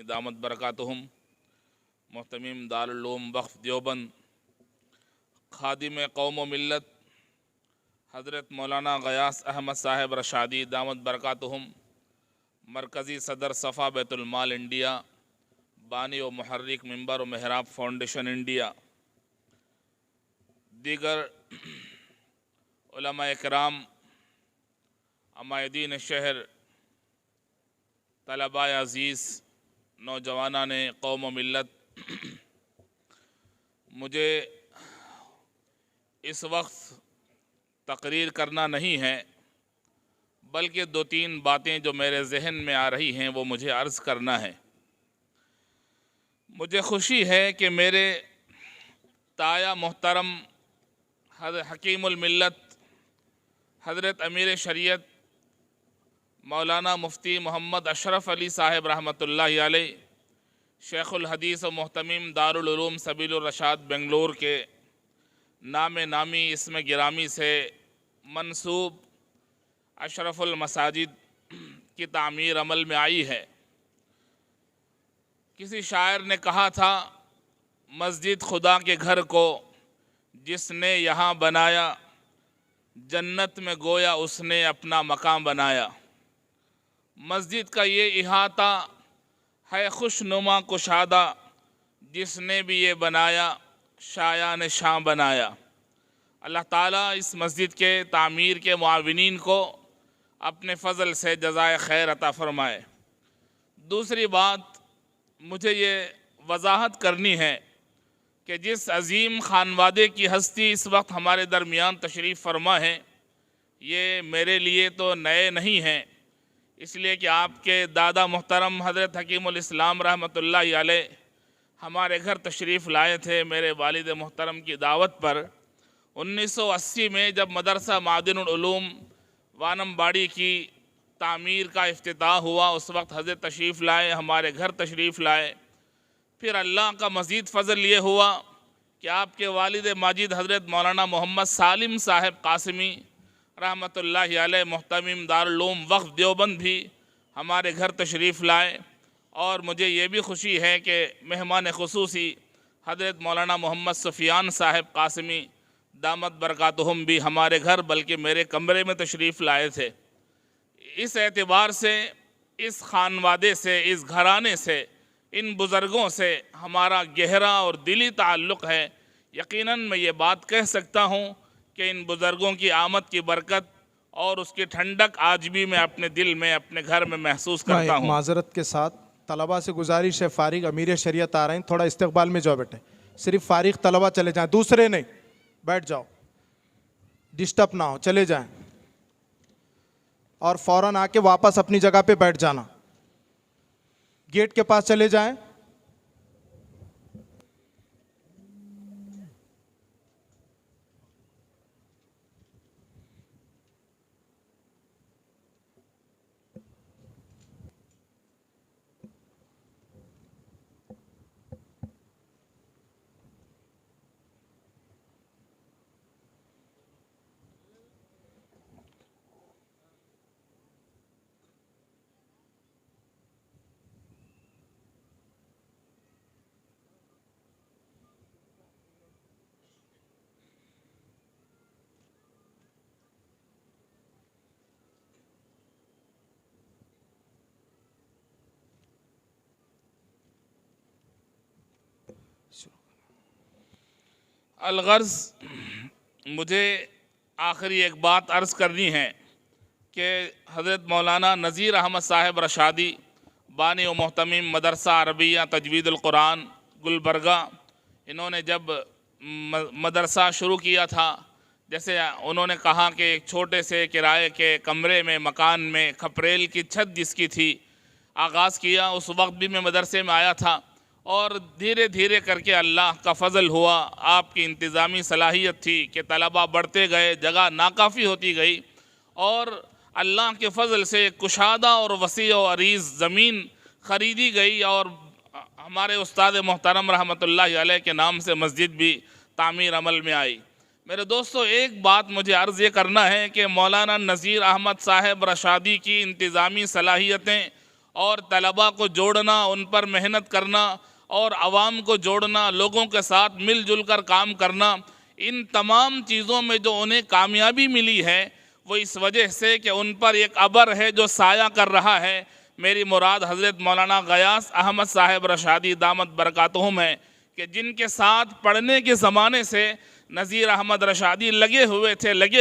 दामत बरकातुहुम, मोहतमीम दारुल उलूम वक्फ देवबंद, खादिम कौम व मिल्लत हज़रत मौलाना गयास अहमद साहब रशादी दामत बरकातुहुम, मरकज़ी सदर सफ़ा बैतुल माल इंडिया, बानी व मुहर्रिक मिंबर व महराब फाउंडेशन इंडिया, दीगर उलमा इकराम, अमायदीन शहर, तलबा अज़ीज़, नौजवानान कौम व मिल्लत, मुझे इस वक्त तकरीर करना नहीं है, बल्कि दो तीन बातें जो मेरे जहन में आ रही हैं वो मुझे अर्ज़ करना है। मुझे खुशी है कि मेरे ताया मोहतरम हकीमुल मिल्लत हज़रत अमीर शरीयत मौलाना मुफ्ती मोहम्मद अशरफ अली साहब रहमतुल्लाहि अलैह, शेखुल हदीस व मोहतमीम दारुल उलूम सबीलुर रशाद बेंगलोर के नाम नामी इसमें गिरामी से मंसूब अशरफुल मसाजिद की तामीर अमल में आई है। किसी शायर ने कहा था, मस्जिद खुदा के घर को जिसने यहाँ बनाया, जन्नत में गोया उसने अपना मकाम बनाया। मस्जिद का ये इहाता है खुशनुमा कुशादा, जिसने भी ये बनाया शायान शां बनाया। अल्लाह ताला इस मस्जिद के तामीर के मुआविनीन को अपने फ़ज़ल से जज़ाए खैर अता फ़रमाए। दूसरी बात मुझे ये वजाहत करनी है कि जिस अज़ीम खानवादे की हस्ती इस वक्त हमारे दरमियान तशरीफ़ फरमा है, ये मेरे लिए तो नए नहीं हैं, इसलिए कि आपके दादा मुहतरम हज़रत हकीमुल इस्लाम रहमतुल्लाहि अलैह हमारे घर तशरीफ़ लाए थे मेरे वालिद मुहतरम की दावत पर। 1980 में जब मदरसा मादिनुल उलूम वानमबाड़ी की तामीर का इफ्तिताह हुआ, उस वक्त हज़रत तशरीफ़ लाए, हमारे घर तशरीफ़ लाए। फिर अल्लाह का मज़ीद फ़ज़ल ये हुआ कि आपके वालिद माजिद हज़रत मौलाना मोहम्मद सालिम साहब कासिमी रहमतुल्लाहि अलैह मोहतमीम दारुल उलूम वक्फ देवबंद भी हमारे घर तशरीफ़ लाए। और मुझे ये भी खुशी है कि मेहमान खुसूसी हज़रत मौलाना मोहम्मद सुफियान साहब कासिमी दामत बरकातुहुम भी हमारे घर बल्कि मेरे कमरे में तशरीफ़ लाए थे। इस एतबार से, इस खानवादे से, इस घराने से, इन बुज़ुर्गों से हमारा गहरा और दिली ताल्लुक़ है। यकीनन मैं ये बात कह सकता हूँ कि इन बुज़ुर्गों की आमद की बरकत और उसकी ठंडक आज भी मैं अपने दिल में, अपने घर में महसूस करता हूँ। माज़रत के साथ तलबा से गुजारिश है, फारिग अमीर शरीयत आ रहे हैं, थोड़ा इस्तकबाल में जाओ बेटे। सिर्फ फारिग तलबा चले जाएं, दूसरे नहीं, बैठ जाओ, डिस्टर्ब ना हो, चले जाएं और फ़ौरन आके वापस अपनी जगह पे बैठ जाना। गेट के पास चले जाएं। अलगर्ज़ मुझे आखिरी एक बात अर्ज़ करनी है कि हज़रत मौलाना नज़ीर अहमद साहब रशादी बानी व मोहतमीम मदरसा अरबिया तजवीदुल कुरान गुलबर्गा, इन्होंने जब मदरसा शुरू किया था, जैसे उन्होंने कहा कि एक छोटे से किराए के कमरे में, मकान में, खपरेल की छत जिसकी थी, आगाज़ किया। उस वक्त भी मैं मदरसे में आया था और धीरे धीरे करके अल्लाह का फ़ज़ल हुआ, आपकी इंतज़ामी सलाहियत थी कि तलबा बढ़ते गए, जगह नाकाफ़ी होती गई और अल्लाह के फ़ज़ल से कुशादा और वसी और अरीज़ ज़मीन ख़रीदी गई और हमारे उस्ताद मोहतरम रहमतुल्लाहि अलैह के नाम से मस्जिद भी तामीर अमल में आई। मेरे दोस्तों, एक बात मुझे अर्ज़ ये करना है कि मौलाना नज़ीर अहमद साहब रशादी की इंतज़ामी सलाहियतें اور طلباء کو جوڑنا، ان پر محنت کرنا اور عوام کو جوڑنا، لوگوں کے ساتھ مل جل کر کام کرنا، ان تمام چیزوں میں جو انہیں کامیابی ملی ہے وہ اس وجہ سے کہ ان پر ایک ابر ہے جو سایہ کر رہا ہے۔ میری مراد حضرت مولانا غیاث احمد صاحب رشادی دامت برکاتہم ہے کہ جن کے ساتھ پڑھنے کے زمانے سے نذیر احمد رشادی لگے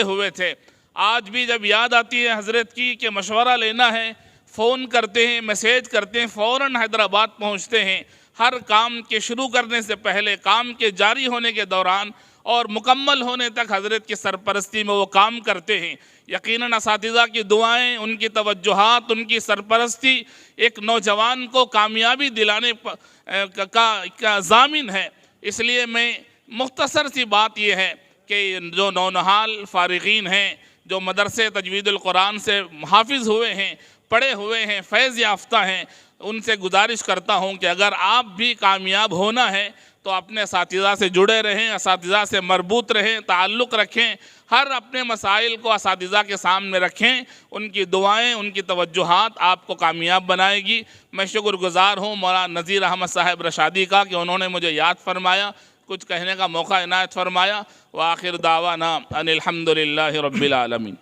ہوئے تھے۔ آج بھی جب یاد آتی ہے حضرت کی کہ مشورہ لینا ہے، فون کرتے ہیں، میسیج کرتے ہیں، فوراً حیدرآباد پہنچتے ہیں۔ ہر کام کے شروع کرنے سے پہلے، کام کے جاری ہونے کے دوران اور مکمل ہونے تک حضرت کی سرپرستی میں وہ کام کرتے ہیں۔ یقیناً اساتذہ کی دعائیں، ان کی توجہات، ان کی سرپرستی ایک نوجوان کو کامیابی دلانے کا ضامن ہے۔ اس لیے میں مختصر سی بات یہ ہے کہ جو نونہال فارغین ہیں، جو مدرسے تجوید القرآن سے حافظ ہوئے ہیں، پڑھے ہوئے ہیں، فیض یافتہ ہیں، ان سے گزارش کرتا ہوں کہ اگر آپ بھی کامیاب ہونا ہے تو اپنے اساتذہ سے جڑے رہیں، اساتذہ سے مربوط رہیں، تعلق رکھیں، ہر اپنے مسائل کو اساتذہ کے سامنے رکھیں، ان کی دعائیں، ان کی توجہات آپ کو کامیاب بنائے گی۔ میں شکر گزار ہوں مولانا نذیر احمد صاحب رشادی کا کہ انہوں نے مجھے یاد فرمایا، کچھ کہنے کا موقع عنایت فرمایا۔ وآخر دعوانا ان الحمدللہ رب العالمین۔